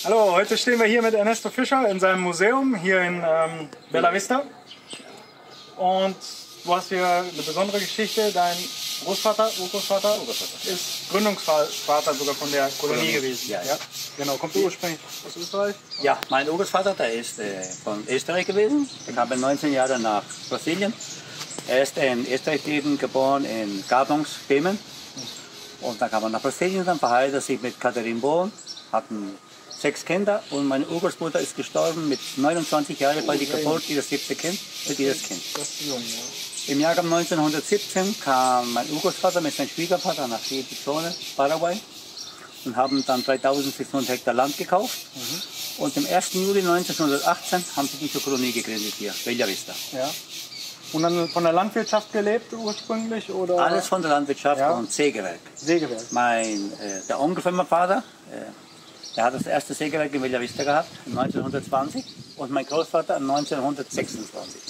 Hallo, heute stehen wir hier mit Ernesto Fischer in seinem Museum hier in Bella Vista. Und du hast hier eine besondere Geschichte. Dein Urgroßvater ist Gründungsvater sogar von der Kolonie gewesen. Ja. Genau, kommt ursprünglich aus Österreich? Ja, mein Urgroßvater, der ist von Österreich gewesen. Er kam 19 Jahre nach Brasilien. Er ist in Österreich geboren, in Gabons, Bremen. Und dann kam er nach Brasilien, dann verheiratet sich mit Katharine Bohn, hatten 6 Kinder und mein Urgroßmutter ist gestorben mit 29 Jahren bei der Geburt ihres 7. Kind, mit ihres Kind. Das ist jung, ja. Im Jahrgang 1917 kam mein Urgroßvater mit seinem Schwiegervater nach Zone, Paraguay, und haben dann 3600 Hektar Land gekauft. Und am 1. Juli 1918 haben sie diese Kolonie gegründet hier, Bella Vista. Ja. Und dann von der Landwirtschaft gelebt ursprünglich? Oder? Alles von der Landwirtschaft und Sägewerk. Sägewerk. Der Onkel von meinem Vater, der hat das erste Sägewerk in Bella Vista gehabt, 1920, und mein Großvater 1926.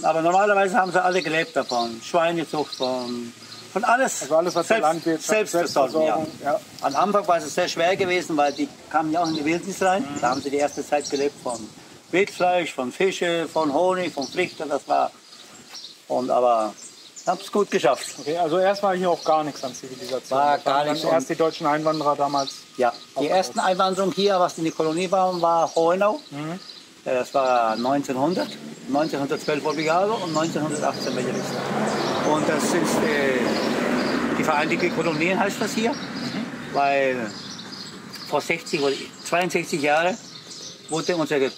Aber normalerweise haben sie alle gelebt davon, Schweinezucht, von alles. Also alles, was der Landwirtschaft, Selbstversorgung, ja. Am Anfang war es sehr schwer gewesen, weil die kamen ja auch in die Wildnis rein. Da haben sie die erste Zeit gelebt von Wildfleisch, von Fische, von Honig, von Früchten, das war. Aber haben es gut geschafft. Okay, also erst war hier auch gar nichts an Zivilisation. War gar nichts. Erst die deutschen Einwanderer damals. Ja, die ersten Einwanderungen hier, was in die Kolonie war Hohenau. Das war 1900, 1912 Obrigado und 1918 Bella Vista. Und das ist die Vereinigte Kolonien, heißt das hier, weil vor 60 oder 62 Jahren wurde unsere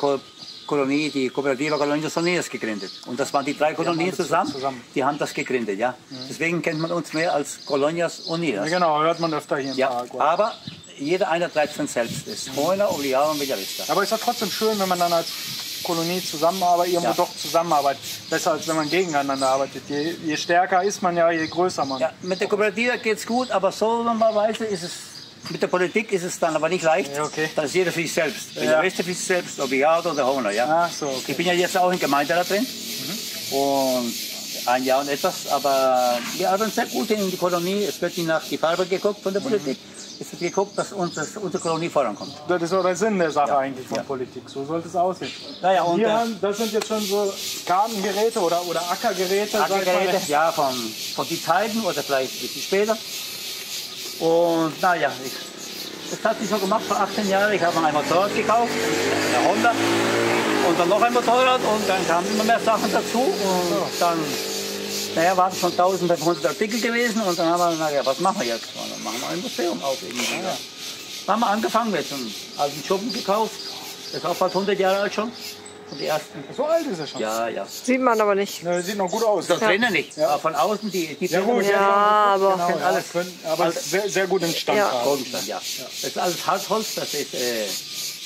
Kolonie, die Cooperativa Colonias Unidas gegründet. Und das waren die 3 Kolonien zusammen, die haben das gegründet. Ja. Deswegen kennt man uns mehr als Colonias Unidas. Ja, genau, hört man öfter hier in Paraguay. Aber jeder einer treibt von selbst. Das ist Hohenau, Obrigado und Bella Vista. Aber es ist ja trotzdem schön, wenn man dann als Kolonie zusammenarbeitet, irgendwo doch zusammenarbeitet. Besser als wenn man gegeneinander arbeitet. Je stärker ist man ja, je größer man. Ja, mit der Kooperative geht es gut, aber so normalerweise ist es. Mit der Politik ist es dann aber nicht leicht. Ja, okay. Das ist jeder für sich selbst. Bella Vista für sich selbst, Obrigado oder Hohenau. Ja. Ach so, okay. Ich bin ja jetzt auch im Gemeinderat drin. Und 1 Jahr und etwas. Aber wir arbeiten sehr gut in die Kolonie. Es wird nicht nach die Farbe geguckt von der Politik. Es wird geguckt, dass unsere Kolonie vorankommt. Das ist auch der Sinn der Sache eigentlich von Politik. So sollte es aussehen. Naja, und das sind jetzt schon so Gartengeräte oder Ackergeräte. Ackergeräte, ja, von die Zeiten oder vielleicht ein bisschen später. Und naja, das hat sich so gemacht vor 18 Jahren. Ich habe ein Motorrad gekauft, eine Honda, und dann noch ein Motorrad, und dann kamen immer mehr Sachen dazu. Und dann waren es schon 1500 Artikel gewesen, und dann haben wir gesagt, was machen wir jetzt? Und dann machen wir ein Museum auf. Dann haben wir angefangen mit einem alten Schuppen gekauft, das ist auch fast 100 Jahre alt schon. Und die ersten. So alt ist er schon? Ja, ja. Sieht man aber nicht. Ne, sieht noch gut aus. Das drinnen nicht, aber von außen die ja, gut, aber genau, alles. Aber sehr, sehr gut im Stand. Goldenstand, ja. Das ist alles Hartholz, das ist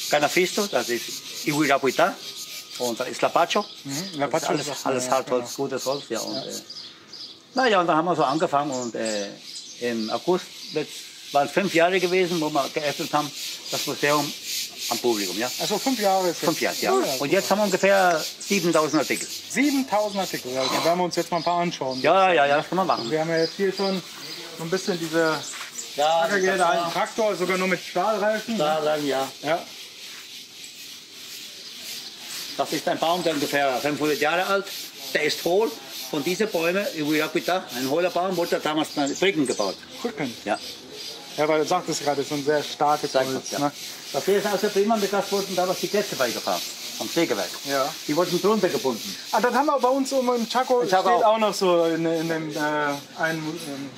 Canafisto, das ist Ihuirapuita und das ist Lapacho. Lapacho das ist alles Hartholz, gutes Holz. Ja. Und, und dann haben wir so angefangen, und im August waren 5 Jahre gewesen, wo wir geöffnet haben, das Museum am Publikum. Ja. Also 5 Jahre ist 5 Jahre, ja. Und jetzt haben wir ungefähr 7000 Artikel. 7000 Artikel, ja. Dann werden wir uns jetzt mal ein paar anschauen. Ja, das kann man machen. Wir haben ja jetzt hier schon so ein bisschen diese Ackergeräte, einen Traktor, sogar nur mit Stahlreifen. Stahlreifen, ja. Das ist ein Baum, der ungefähr 500 Jahre alt. Der ist hohl. Von diesen Bäumen, ein hohler Baum, wurde damals Brücken gebaut. Brücken? Ja. Ja, weil du sagtest gerade, das ist ein sehr starkes Holz. Ja. Ne? Das hier ist also prima, mit das wurden damals die Plätze beigefahren, vom Sägewerk. Ja. Die wurden drunter gebunden. Ah, das haben wir bei uns oben im Chaco, steht auch noch so in dem ein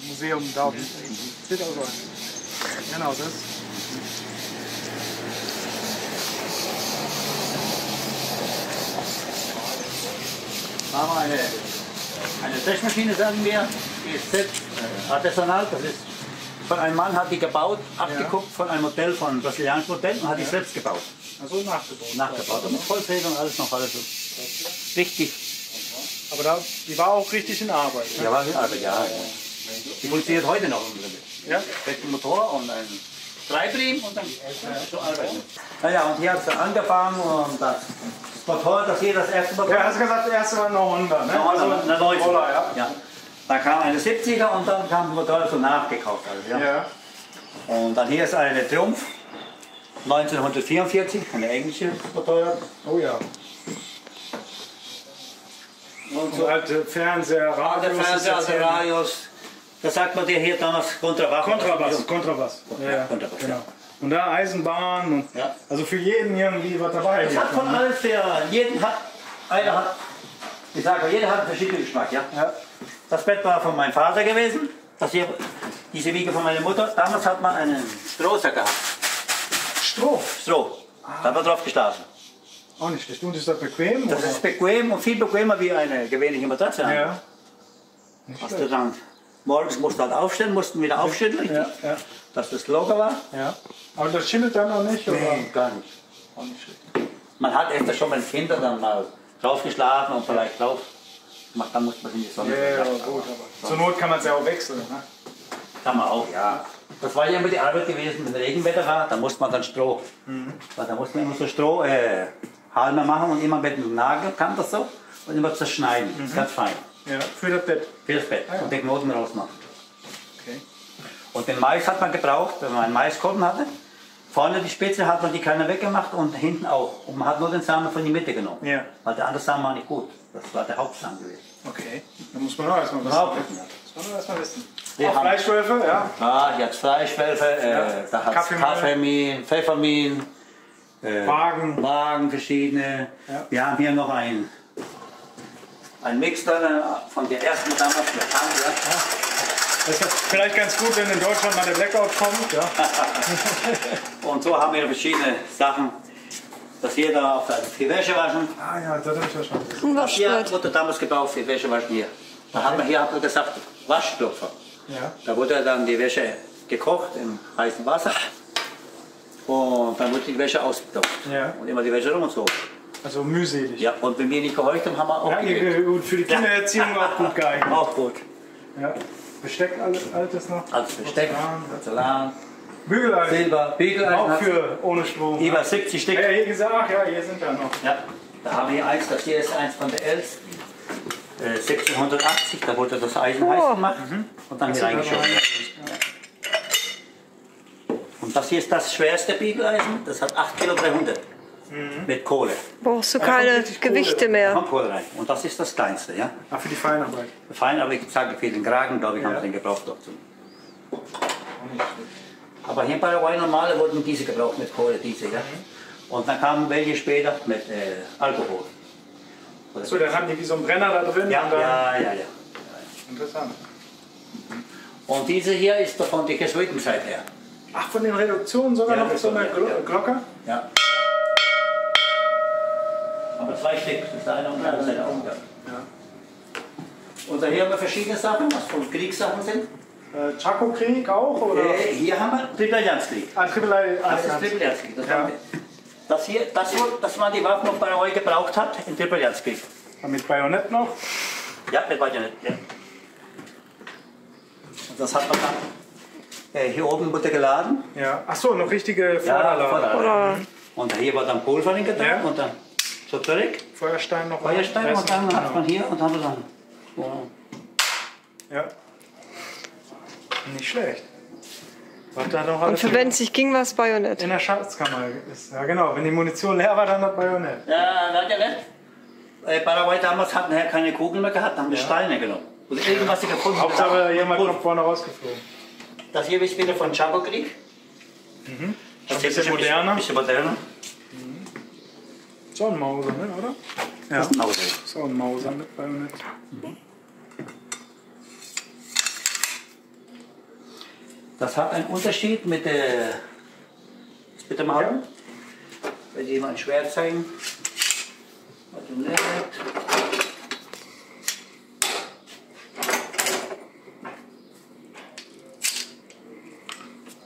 Museum da. Steht auch so. Genau, das. Da haben wir eine Zechmaschine, sagen wir, die ist selbst artesanal, das ist von einem Mann, hat die gebaut, abgeguckt von einem Modell, von einem brasilianischen Modell, und hat die selbst gebaut. Also nachgebaut. Nachgebaut, und mit Vollfedern und alles noch, alles so. Richtig. Aber die war auch richtig in Arbeit. Ne? Ja, war in Arbeit, ja. Die funktioniert heute noch. Ja? Mit einem Motor und einem Treibriemen und dann so arbeiten. Naja, und hier hat es angefangen, und das Motor, das hier das erste Motor. Ja, hast du gesagt, das erste war eine Honda, ne? Eine 90. Roller, ja. Da kam eine 70er, und dann kam das Motor so nachgekauft. Also, ja. Ja. Und dann hier ist eine Triumph. 1944, eine englische Motorrad. Oh ja. Und So alte Fernseher, der Radios. Fernseher, also Radios. Da sagt man dir hier damals Kontrabass. Kontrabass. Ja, Kontrabass, genau. ja. Und da Eisenbahn und Ja. also für jeden irgendwie was dabei. Es hat von alles für jeden jeder hat einen verschiedenen Geschmack, ja. Ja. Das Bett war von meinem Vater gewesen, das hier, diese Wiege von meiner Mutter. Damals hat man einen Strohsack gehabt. Stroh. Stroh. Da hat man drauf geschlafen. Auch nicht schlecht. Und ist das bequem? Das ist bequem und viel bequemer wie eine gewöhnliche Matratze. Ja. Nicht Hast du schlecht. dann, morgens musst du halt aufstehen, mussten wieder aufstehen, richtig? Ja. Dass das locker war. Ja. Aber das schimmelt dann auch nicht, oder? Gar nicht. Auch nicht schlecht. Man hat öfter schon mit Kinder dann mal drauf geschlafen und vielleicht drauf gemacht, dann muss man in die Sonne. Ja, gut, aber zur Not kann man es ja auch wechseln. Ne? Kann man auch, ja. Das war ja immer die Arbeit gewesen, wenn Regenwetter war, da musste man dann Stroh. Weil da musste man immer so Strohhalme machen und immer mit dem Nagel kam das so und immer zerschneiden. Das ist ganz fein. Ja, für das Bett. Für das Bett. Ah, ja. Und den Knoten rausmachen. Okay. Und den Mais hat man gebraucht, wenn man einen Maiskolben hatte. Vorne die Spitze hat man die keiner weggemacht und hinten auch. Und man hat nur den Samen von die Mitte genommen. Ja. Weil der andere Samen war nicht gut. Das war der Hauptsamen gewesen. Okay. Da muss man auch erstmal wissen. Genau. Das muss man erstmal wissen. Wir Auch haben- Fleischwölfe, ja. Ah, hier hat Fleischwölfe, da hat Kaffeemehl. Kaffeemehl, Pfeffermehl, Wagen. verschiedene. Ja. Wir haben hier noch ein Mix von der ersten damals. Das ist vielleicht ganz gut, wenn in Deutschland mal der Blackout kommt. Ja. Und so haben wir verschiedene Sachen. Das hier da auf für Wäsche waschen. Ah ja, das habe ich ja schon. Ein Das hier Waschbrett. wurde damals gebraucht für Wäsche waschen hier. Da haben wir hier hat man gesagt Waschklopfer. Ja. Da wurde dann die Wäsche gekocht im heißen Wasser. Und dann wurde die Wäsche ausgetaucht. Ja. Und immer die Wäsche rum und so. Also mühselig. Ja, und wenn wir nicht gehorcht haben, haben wir auch Ja, gewählt. gut, für die Kindererziehung auch gut geeignet. Auch gut. Ja. Besteck, altes noch. Also Besteck, Porzellan. Porzellan, Bügeleisen. Silber, Bügeleisen. Auch hat- für ohne Strom. Über 70 Stück. Ja, hier gesagt, ach ja, hier sind wir noch. Ja, da haben wir eins, das hier ist eins von der ältesten. 1680, da wurde das Eisen heiß gemacht und dann hier reingeschoben. Und das hier ist das schwerste Bügeleisen, das hat 8 Kilo 300 mit Kohle. Brauchst du kommt keine richtig Kohle Gewichte da. Da mehr. kommt Kohle rein. Und das ist das kleinste, ja. Ah, für die Feinarbeit. Fein, aber ich sage für den Kragen, glaube ich, haben Ja. wir den gebraucht dazu. Auch nicht schlecht. Aber hier in Paraguay normale wurden diese gebraucht mit Kohle, diese, ja. Und dann kamen welche später mit Alkohol. So, dann haben die wie so einen Brenner da drin. Ja, und dann, ja. Interessant. Und diese hier ist von der Jesuitenzeit her. Ach, von den Reduktionen sogar Ja, noch so eine ja. Glocke? Ja. Aber 2 Stück, das ist der eine und der andere auch. Ja. Ja. Und hier haben wir verschiedene Sachen, was von Kriegssachen sind. Chaco-Krieg auch? Oder? Hier haben wir Triple-Allianz-Krieg. Ah, Triple Das ist Triple-Allianz-Krieg. Ja. Das hier, das waren die Waffen, die Paraguay gebraucht hat im Triple-Allianz-Krieg. Mit Bajonett noch? Ja, mit Bajonett. Ja. Und das hat man dann hier oben wurde geladen. Ja. Ach so, noch richtige Vorderlader. Vorderlader. Oder Und hier war dann Pulver hingetan Ja. und dann so zurück. Feuerstein noch. Feuerstein rein. und dann hat man hier und haben wir dann. Ja. Nicht schlecht. Was da noch und alles für wenn es nicht ging, war es Bajonett. in der Schatzkammer ist. Ja genau, wenn die Munition leer war, dann das Bajonett. Ja, das ja nicht. Paraguay damals hatten ja keine Kugeln mehr gehabt, haben wir Steine genommen. Oder irgendwas sie gefunden haben. Hauptsache jemand kommt vorne rausgeflogen. Das hier ist wieder von Chaco-Krieg. Das Ein bisschen moderner. Ein bisschen moderner. So ein Mauser, ne, oder? Ja. Das ist ein Auto. So ein Mauser mit Bajonett. Das hat einen Unterschied mit der. Bitte mal halten. Wenn Sie mal ein Schwert zeigen. Bajonett.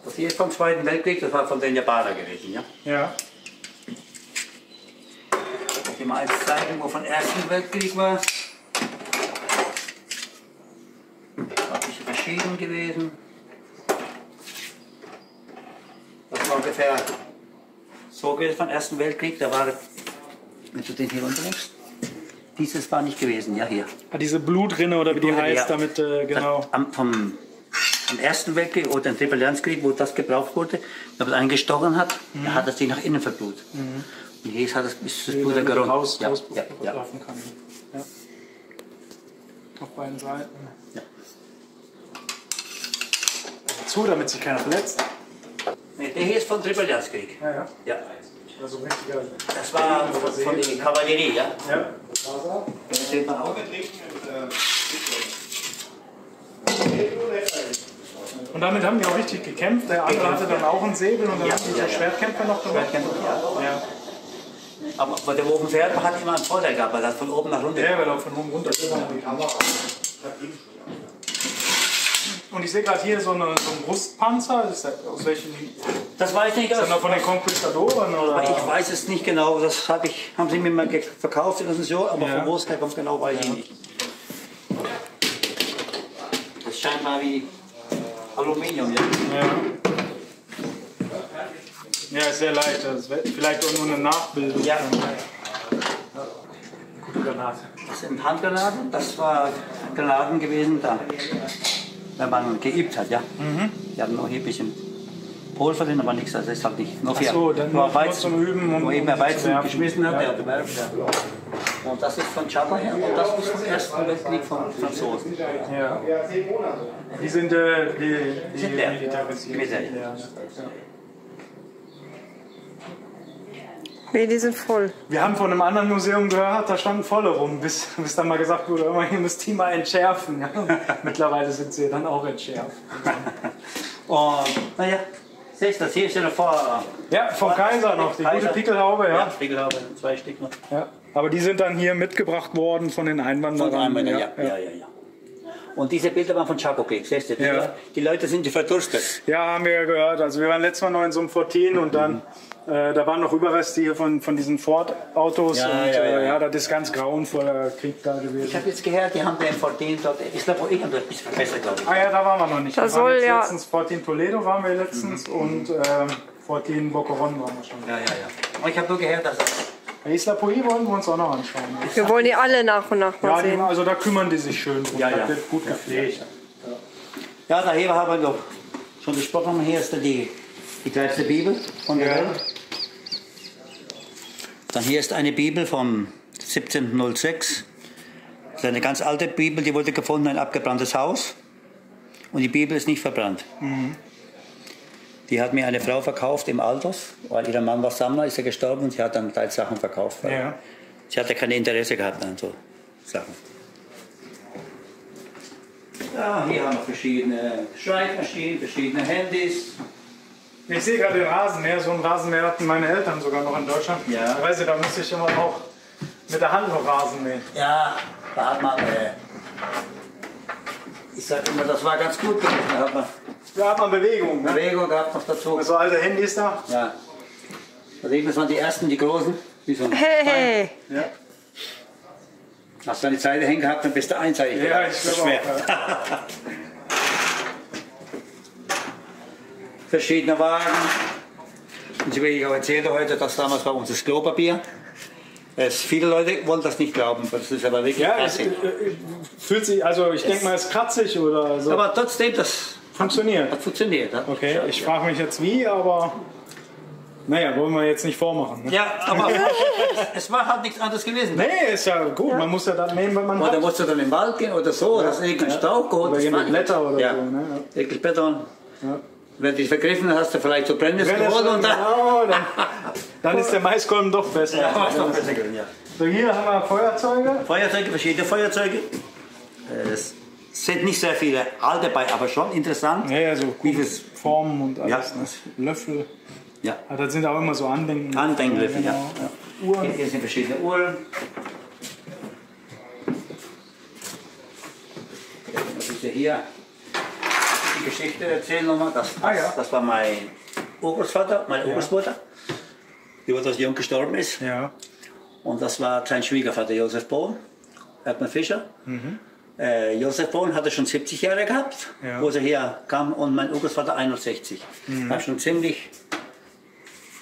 Das hier ist vom Zweiten Weltkrieg, das war von den Japanern gewesen, ja? Ja. Ich will mal eins zeigen, wo vom Ersten Weltkrieg war. Ein bisschen verschieden gewesen. Das war ungefähr so gewesen vom Ersten Weltkrieg. Da war, wenn du den hier runternimmst, dieses war nicht gewesen, ja hier. Ah, diese Blutrinne oder wie die Blutrinne, heißt, ja. damit, genau. Vom am Ersten Weltkrieg oder im Triple-Allianz-Krieg, wo das gebraucht wurde, wenn man einen gestochen hat, dann hat es sich nach innen verblutet. Und hier ist das Blut geronnen. Rauslaufen kann. Ja. Auf beiden Seiten. Ja. Zu, damit sich keiner verletzt. Nee, der hier ist vom Triple-Allianz-Krieg. Ja. Also richtiger. Das war von der Kavallerie, ja? Ja. Das sieht man auch. Und damit haben die auch richtig gekämpft. Der andere hatte dann auch einen Säbel und dann haben die so Schwertkämpfer noch gemacht. Ja. Aber bei dem oben Pferd hat immer einen Vorteil gehabt, weil er von oben nach unten. Ja, weil er von oben runter ist. Und ich sehe gerade hier so einen Brustpanzer. Ist das aus welchem? Das weiß ich nicht. Ist das noch von den Conquistadoren? Oder? Ich weiß es nicht genau. Das haben sie mir mal verkauft, das ist so, aber von wo es herkommt, genau weiß ich nicht. Das scheint mal wie Aluminium. Ja, ist sehr leicht. Das ist vielleicht auch nur eine Nachbildung. Ja. Gute Granate. Das sind Handgranaten. Das war Granaten gewesen, da, wenn man geübt hat. Ja. Die hatten noch hier ein bisschen Pulver drin, aber nichts. Also ist halt nicht. Nur nur Weizen, zum Üben. Wo eben der Weizen geschmissen hat, der gewerft. Und das ist von Chapa her und das ist vom Ersten Weltkrieg von Franzosen. Ja. Die sind die Militärisiert. Nee, die sind voll. Wir haben von einem anderen Museum gehört, da standen volle rum, bis dann mal gesagt wurde, ihr müsst die mal entschärfen. Ja. Mittlerweile sind sie dann auch entschärft. Und naja, siehst du, das hier ist ja vor. Ja, vom Kaiser noch, die gute Pickelhaube. Ja, Pickelhaube, 2 Stück noch. Ja. Aber die sind dann hier mitgebracht worden von den Einwanderern. Von Einwanderern, ja. Und diese Bilder waren von Chaco-Krieg, siehst du? Die Leute sind verdurstet. Ja, haben wir ja gehört. Also wir waren letztes Mal noch in so einem Fortin und dann, da waren noch Überreste hier von diesen Ford-Autos. Ja, das ist ganz grauenvoller Krieg da gewesen. Ich habe jetzt gehört, die haben den Fortin dort, ich glaube, ich habe das ein bisschen verbessert, glaube ich. Ah ja, da waren wir noch nicht. Da soll ja... Letztens Fortin Toledo waren wir letztens und Fortin Bocoron waren wir schon. Ja. Aber ich habe nur gehört, dass Isla Poí wollen wir uns auch noch anschauen. Wir wollen die alle nach und nach mal sehen. Also da kümmern die sich schön drum. Ja. Das wird gut gepflegt. Ja, da hier haben wir noch schon gesprochen. Hier ist die kleinste Bibel von der Welt. Dann hier ist eine Bibel von 1706. Das ist eine ganz alte Bibel, die wurde gefunden in ein abgebranntes Haus. Und die Bibel ist nicht verbrannt. Die hat mir eine Frau verkauft im Alters, weil ihr Mann war Sammler, ist er gestorben und sie hat dann Sachen verkauft. Ja. Sie hatte kein Interesse gehabt an so Sachen. Ja, hier haben wir verschiedene Schreibmaschinen, verschiedene Handys. Ich sehe gerade den Rasenmäher, so einen Rasenmäher hatten meine Eltern sogar noch in Deutschland. Ja. Weißt du, da müsste ich immer auch mit der Hand noch Rasen mähen. Ja, da hat man, ich sag immer, das war ganz gut gewesen. Da hat man Bewegung. Ne? Bewegung gehabt noch dazu. So alte Handys da. Ja. Also das waren die ersten, die großen. Wie so ein Hey! Ja. Hast du eine Seite hängen gehabt, dann bist du einseitig. Ja, ich glaube schwer. auch. Ja. Verschiedene Wagen. Und ich auch erzählte heute, dass damals war unser Klopapier. Viele Leute wollen das nicht glauben, das ist aber wirklich kratzig. Fühlt sich, also ich denke mal, es ist kratzig oder so. Aber trotzdem, das funktioniert. Hat funktioniert. Ja. Okay, ich frage mich jetzt wie, aber naja, wollen wir jetzt nicht vormachen. Ne? Ja, aber es war halt nichts anderes gewesen. Nee, ist ja gut, man muss ja dann nehmen, wenn man oder hat. musst du dann im Wald gehen oder so, oder hast irgendeinen Strauch geholt. Oder irgendeine Blätter oder ja. so. Ne? Wirklich Beton. Ja. Wenn du dich vergriffen hast, hast du vielleicht so Brennnessel geholt und dann ist der Maiskolben doch besser. Ja, doch besser, ja. So, hier haben wir Feuerzeuge. Feuerzeuge, verschiedene Feuerzeuge. Es sind nicht sehr viele alte bei, aber schon interessant. Ja, so wie Formen und alles. Ja. Ne? Löffel. Ja. Aber das sind auch immer so Andenken. Andenkenlöffel, ja. Uhren. Hier sind verschiedene Uhren. Das ist ja hier die Geschichte erzählen nochmal. Das war mein Urgroßvater, meine Urgroßmutter, die als jung gestorben ist. Ja. Und das war sein Schwiegervater Josef Bohn, Erdmann Fischer. Josef Bohn hatte schon 70 Jahre gehabt, wo er hier kam, und mein Urgroßvater 61. War schon ziemlich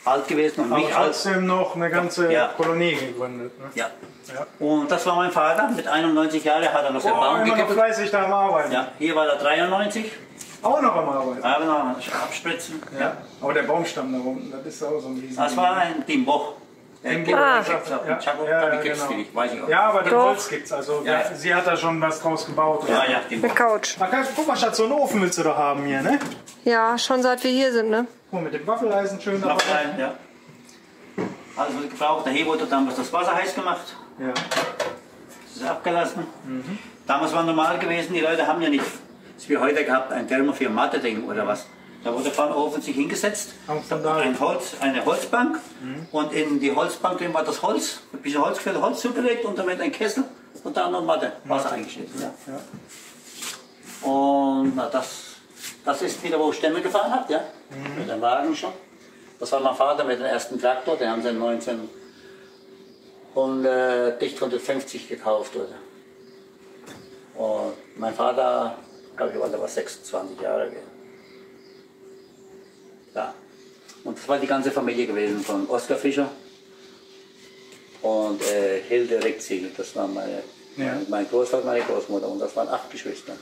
alt gewesen. Und aber mich trotzdem noch eine ganze Kolonie gegründet. Ne? Ja. Und das war mein Vater. Mit 91 Jahren hat er noch sein Baum immer noch gekippelt. fleißig da am Arbeiten. Ja, hier war er 93. Auch noch am Arbeiten. Aber noch abspritzen. Ja. Aber der Baumstamm da unten, das ist auch so ein riesen. Das war ein Timbach. Timbach. Ja, aber das Holz gibt's. Also sie hat da schon was draus gebaut. Ja, ja, Eine Timbach. Couch. Ach, guck mal, Schatz, so einen Ofen willst du doch haben hier, ne? Ja, schon seit wir hier sind, ne? Guck mal, mit dem Waffeleisen schön Noch dabei. ein, ja. Alles wird gebraucht. Der Heber hat damals das Wasser heiß gemacht. Ja. Das ist abgelassen. Damals war normal gewesen, die Leute haben ja nicht, das wie heute gehabt, ein Thermofil-Matte-Ding oder was. Da wurde vorne oben sich hingesetzt, eine Holzbank und in die Holzbank drin war das Holz, ein bisschen Holz gefällt, Holz zugelegt und damit ein Kessel und da noch Matte, Wasser eingeschnitten. Ja. Ja. Und na, das ist wieder, wo Stämme gefahren hat, ja, mit dem Wagen schon. Das war mein Vater mit dem ersten Traktor, den haben sie 1950 gekauft. Oder? Und mein Vater, glaube ich, war 26 Jahre alt. Ja. Und das war die ganze Familie gewesen, von Oskar Fischer und Hilde Rickziegel. Das war mein Großvater, meine Großmutter und das waren 8 Geschwister.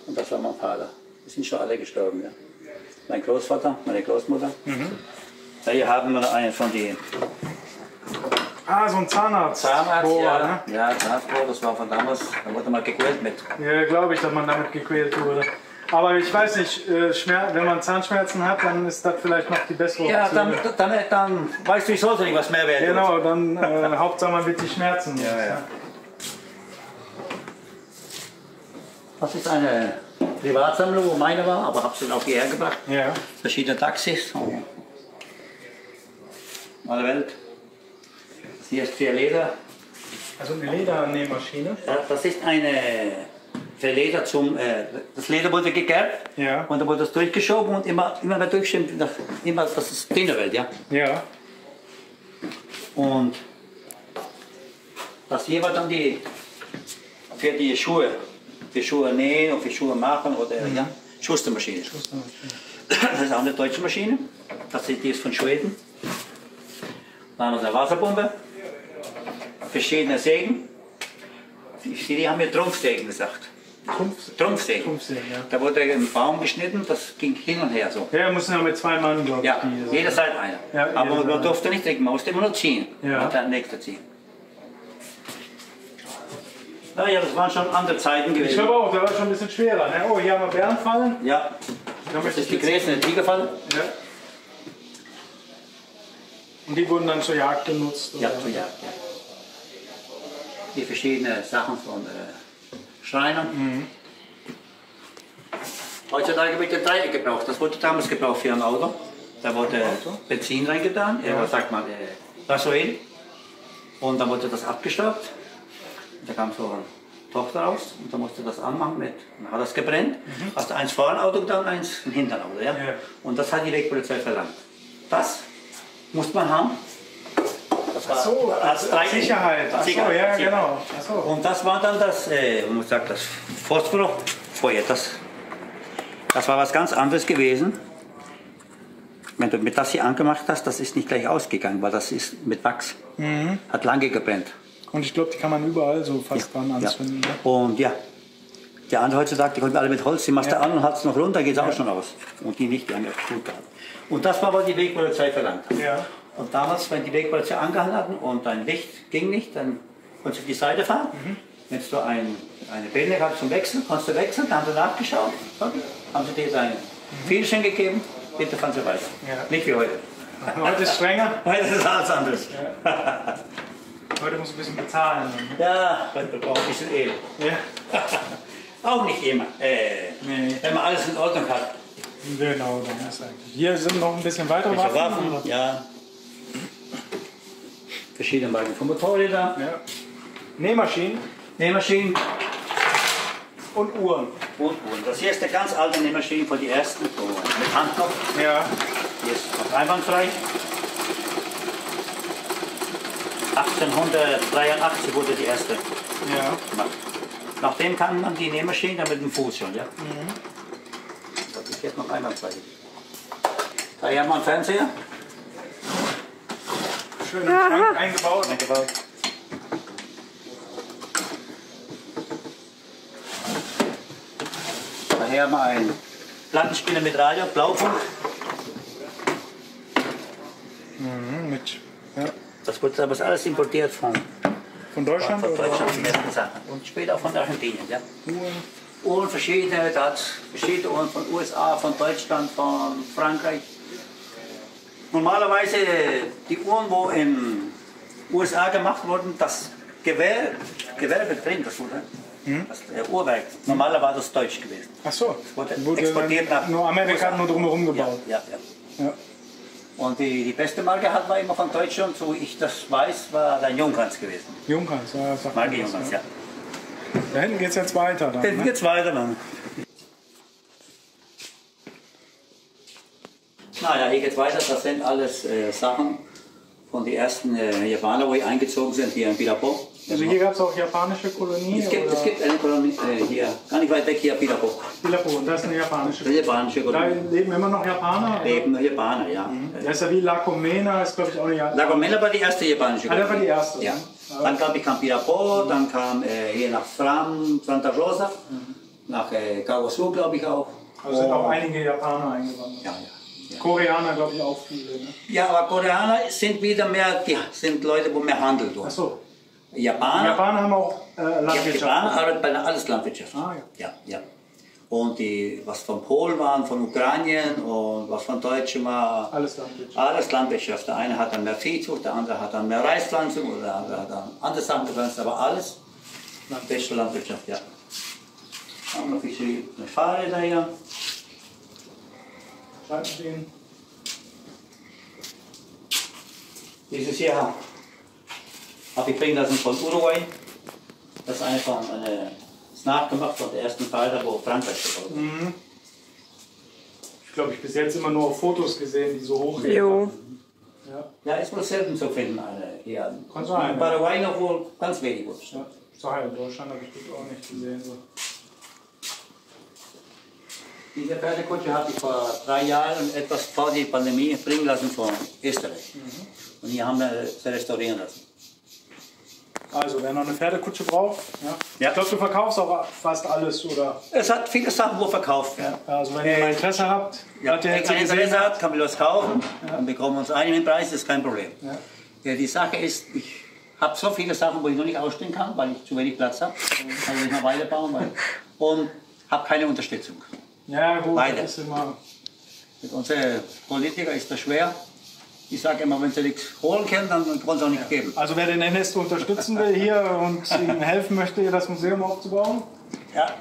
Und das war mein Vater. Die sind schon alle gestorben. Ja. Mein Großvater, meine Großmutter. Ja, hier haben wir noch einen von den. Ah, so ein Zahnarzt. Zahnarzt, ja. Ne? Ja, Zahnarzt, das war von damals. Da wurde mal gequält mit. Ja, glaube ich, dass man damit gequält wurde. Aber ich weiß nicht, wenn man Zahnschmerzen hat, dann ist das vielleicht noch die bessere Option. Ja, dann weißt du, ich sollte nicht was mehr werden. Genau, dann Hauptsache man wird die Schmerzen. Ja. Das ist eine Privatsammlung, wo meine war, aber habe sie dann auch hierher gebracht. Ja. Verschiedene Taxis. Alle Welt. Das hier ist für Leder. Also eine Ledernähmaschine. Ja, das ist eine für Leder zum. Das Leder wurde gegerbt und dann wurde das durchgeschoben und immer mehr durchgeschoben, immer dass es dünner wird, ja. Ja. Und das hier war dann für die Schuhe. Für Schuhe nähen und für Schuhe machen oder ja, Schustermaschine. Das ist auch eine deutsche Maschine. Die ist von Schweden. Dann haben wir eine Wasserbombe, verschiedene Sägen. Die haben mir Trumpfsägen gesagt. Trumpfsägen. Ja. Da wurde ein Baum geschnitten, das ging hin und her so. Ja, mussten ja mit 2 Mann, glaube ich. Ja, jeder Seite einer. Ja, aber man durfte nicht trinken, man musste immer nur ziehen. Ja. Und dann nächste ziehen. Naja, das waren schon andere Zeiten gewesen. Ich glaube auch, der war schon ein bisschen schwerer. Ne? Oh, hier haben wir Bärenfallen. Ja, das ist die gräßende Tigerfalle. Ja. Und die wurden dann zur Jagd genutzt? Ja, zur Jagd, ja. Die verschiedenen Sachen von Schreinern. Heutzutage wird der Dreieck gebraucht. Das wurde damals gebraucht für ein Auto. Da wurde Benzin reingetan, sagt man Gasoil. Und dann wurde das abgestaubt. Da kam so eine Tochter raus und da musste das anmachen mit. Dann hat das gebrennt. Hast du eins vor ein Auto getan, eins im hinteren Auto. Ja? Und das hat die Wegpolizei verlangt. Das muss man haben. Das war als Sicherheit. Ach so, ja, genau. Ach so. Und das war dann das, man sagt das Phosphorfeuer. Das war was ganz anderes gewesen. Wenn du mit das hier angemacht hast, das ist nicht gleich ausgegangen, weil das ist mit Wachs. Hat lange gebrennt. Und ich glaube, die kann man überall so fast dran anzünden. Ja. Und ja, die anderen heutzutage, die konnten alle mit Holz, die machst du an und hast es noch runter, geht es auch schon aus. Und die nicht, die haben ja gut gehabt. Und das war, was die Wegpolizei verlangt hat. Ja. Und damals, wenn die Wegpolizei angehalten hatten und dein Licht ging nicht, dann konntest du auf die Seite fahren. Wenn du eine Birne gehabt zum Wechseln, konntest du wechseln, dann haben sie nachgeschaut, haben sie dir deinen Führerschein gegeben, bitte fahren sie weiter. Ja. Nicht wie heute. Heute ist strenger. Heute ist alles anders. Ja. Heute musst du ein bisschen bezahlen. Ja, heute braucht ein bisschen Öl. Ja. Auch nicht immer. Wenn man alles in Ordnung hat. Genau, dann ist eigentlich. Hier sind noch ein bisschen weitere Waffen. Ja. Verschiedene Marken von Motorrädern. Ja. Nähmaschinen. Nähmaschinen. Und Uhren. Und Uhren. Das hier ist eine ganz alte Nähmaschine von den ersten. So mit Handknopf. Ja. Die ist noch einwandfrei. 1883 wurde die erste gemacht. Nachdem kann man die Nähmaschine dann mit dem Fuß schon, ja? Das ist jetzt noch einwandfrei. Da hier haben wir einen Fernseher. Schön im Schrank eingebaut. Daher haben wir ein Plattenspieler mit Radio, Blaufunk. Ja. Das wird aber alles importiert von Deutschland? Von oder? Deutschland, die meisten Sachen. Und später auch von Argentinien. Ja. Uhren verschiedene, da hat verschiedene Uhren von USA, von Deutschland, von Frankreich. Normalerweise die Uhren, wo in USA gemacht wurden, das Gewerbe drin, das wurde. Das Uhrwerk. Normalerweise war das deutsch gewesen. Ach so. Wurde exportiert nach nur Amerika hat nur drumherum gebaut. Ja. Und die beste Marke war immer von Deutschland, so ich das weiß, war der Junghans gewesen. Junghans, ja. Marke Junghans, ja. Da hinten geht es jetzt weiter dann. Jetzt geht's weiter dann. Naja, hier geht's weiter. Das sind alles Sachen von den ersten Japanern, die eingezogen sind hier in Pirapo. Also hier gab es auch japanische Kolonien? Es gibt eine Kolonie hier, gar nicht weit weg hier, Pirapo. Pirapo, und das ist eine japanische Eine japanische Kolonie. Da leben immer noch Japaner? Leben Japaner, ja. Das ist ja wie La Gomera, ist glaube ich auch eine La Gomera war die erste japanische Kolonie. Das war die erste? Ja. Dann glaube ich kam Pirapo, dann kam hier nach Santa Rosa, nach Kawasu glaube ich auch. Also sind auch einige Japaner eingewandert. Ja. Koreaner glaube ich auch viele. Ne? Ja, aber Koreaner sind wieder mehr, die sind Leute, wo mehr Handel tun. Ach so. Japaner Haben auch Landwirtschaft. Japaner arbeiten bei alles Landwirtschaft. Ja. Und die, was von Polen waren, von Ukrainien und was von Deutschen war, Alles Landwirtschaft. Alles Landwirtschaft. Der eine hat dann mehr Viehzucht, der andere hat dann mehr Reispflanzung oder der andere hat dann andere Sachen gepflanzt, aber alles Landwirtschaft, ja. Dann haben wir verschiedene Fahrräder hier. Schreibmaschinen. Dieses hier habe ich bringen lassen von Uruguay. Das ist ist nachgemacht von der ersten Fahrräder, wo Frankreich gebaut hat. Ich glaube, ich bis jetzt immer nur auf Fotos gesehen, die so hoch gehen. Jo. Ja, ist wohl selten zu finden, eine hier. Kann sein, In Paraguay noch wohl ganz wenig. Ja, sorry, in Deutschland habe ich das auch nicht gesehen. So. Diese Pferdekutsche habe ich vor 3 Jahren und etwas vor der Pandemie bringen lassen von Österreich. Und hier haben wir sie restaurieren lassen. Also, wer noch eine Pferdekutsche braucht, Ja. Ich glaube, du verkaufst auch fast alles, oder? Es hat viele Sachen, wo verkauft werden. Also, wenn ihr mal Interesse habt, Ja, habt ihr wenn jetzt man gesehen, Interesse hat, kann man was kaufen und bekommen uns einen Preis, das ist kein Problem. Ja, die Sache ist, ich habe so viele Sachen, wo ich noch nicht ausstellen kann, weil ich zu wenig Platz habe. Also ich mal weiterbauen und habe keine Unterstützung. Ja, gut, Beide. das ist immer. Mit unseren Politikern ist das schwer. Ich sage immer, wenn sie nichts holen können, dann können sie auch nicht geben. Also, wer den Ernesto unterstützen will hier und ihm helfen möchte, hier das Museum aufzubauen, Ja,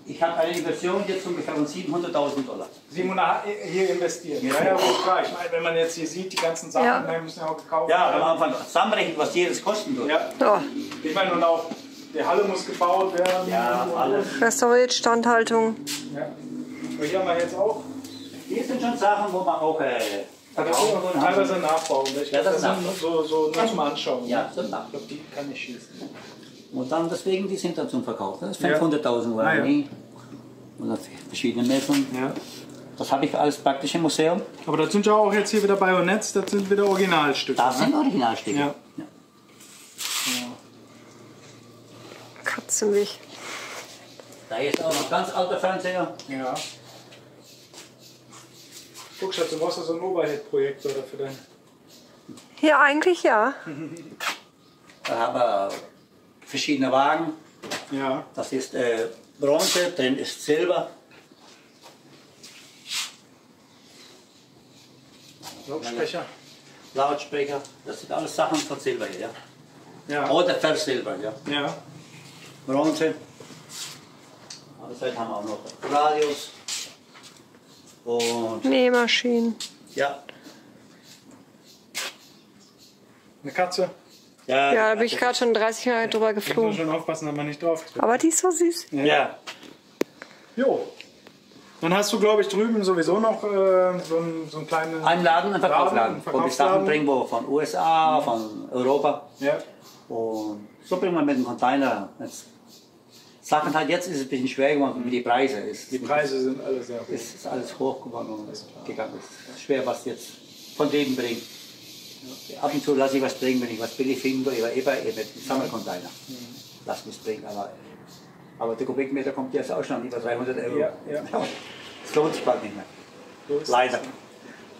ich habe eine Inversion jetzt ungefähr von $700.000. 700 hat hier investiert. Ja, gut, klar. Ich meine, wenn man jetzt hier sieht, die ganzen Sachen, Ja. die müssen ja auch gekauft Ja, werden. am Anfang zusammenrechnen, was jedes kosten würde. Ja. Ja. Ich meine, und auch die Halle muss gebaut werden. Ja, alles. Restauriert, Standhaltung. Ja. Aber hier haben wir jetzt auch. Hier sind schon Sachen, wo man auch Das ist auch teilweise Nachbau. Ich Ja, glaube, das das ist sind so nur zum Anschauen. Ja, so nach. Ich glaube, die kann ich schießen. Und dann deswegen, die sind dann zum Verkauf. Das ist 500.000 Euro. Ah, ja. Und dann verschiedene Messen. Ja. Das habe ich alles praktisch im Museum. Aber das sind ja auch jetzt hier wieder Bajonetts, das sind wieder Originalstücke. Das sind Originalstücke. Ja. Katzenweg. Da ist auch noch ganz alter Fernseher. Ja. Guck, Schatz, du brauchst ja so einen Overhead-Projektor dafür dein. Ja, eigentlich ja. Da haben wir verschiedene Wagen. Ja. Das ist Bronze, drin ist Silber. Lautsprecher. Lautsprecher. Das sind alles Sachen von Silber hier. Ja? Ja. Oder Versilber, ja. Ja. Bronze. Andererseits haben wir auch noch Radios. Und Nähmaschinen. ja. Eine Katze. Ja, da bin ich gerade schon 30 Jahre drüber Da muss man geflogen. schon aufpassen, dass man nicht drauf tritt. Aber die ist so süß. Ja. Jo. Dann hast du, glaube ich, drüben sowieso noch so einen kleinen. Ein Laden, ein Verkaufsladen, Laden, wo wir Sachen bringen, wo von USA, von Europa. Ja. Und so bringen wir mit dem Container. Jetzt, Sachen halt jetzt ist es ein bisschen schwer geworden mit den Preisen. Die Preise sind alle sehr hoch. Es ist alles hoch geworden und gegangen. Es ist schwer, was jetzt von Leben bringt. Ab und zu lasse ich was bringen, wenn ich was billig finde, über mit dem Sammelcontainer. Lass mich bringen, aber Aber der Kubikmeter kommt jetzt auch schon über 300 Euro. Ja, ja. Das lohnt sich bald nicht mehr. So ist Leider. es.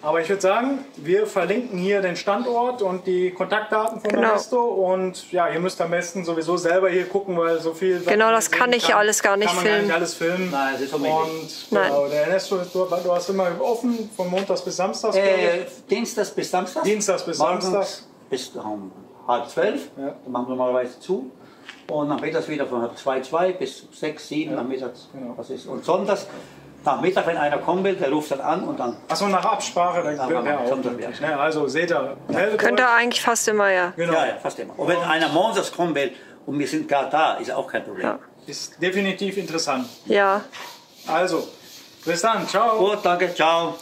Aber ich würde sagen, wir verlinken hier den Standort und die Kontaktdaten von Genau. Ernesto. Und ja, ihr müsst am besten sowieso selber hier gucken, weil so viel. Sachen, Genau, die das man kann sehen ich alles gar nicht kann man gar filmen. nicht alles filmen. Nein, das ist unmöglich. Und Nein. genau, der Ernesto, du hast immer offen, von Montags bis Samstags. glaub ich. Dienstags bis Samstags. Dienstags bis Morgens Samstags. bis um 11:30. Ja. Dann machen wir normalerweise zu. Und nachmittags wieder von 2 bis 6, 7 nachmittags. genau. Das ist. Und sonntags, nachmittag, wenn einer kommen will, der ruft dann an und dann. Achso, nach Absprache, dann Ja, wäre auch Sonntag, möglich. ja. Ne? Also seht ihr, meldet Könnt euch. ihr eigentlich fast immer, ja. Genau. Ja, ja, fast immer. Und wenn einer montags kommen will und wir sind gerade da, ist auch kein Problem. Ja. Ist definitiv interessant. Ja. Also, bis dann, ciao. Gut, danke, ciao.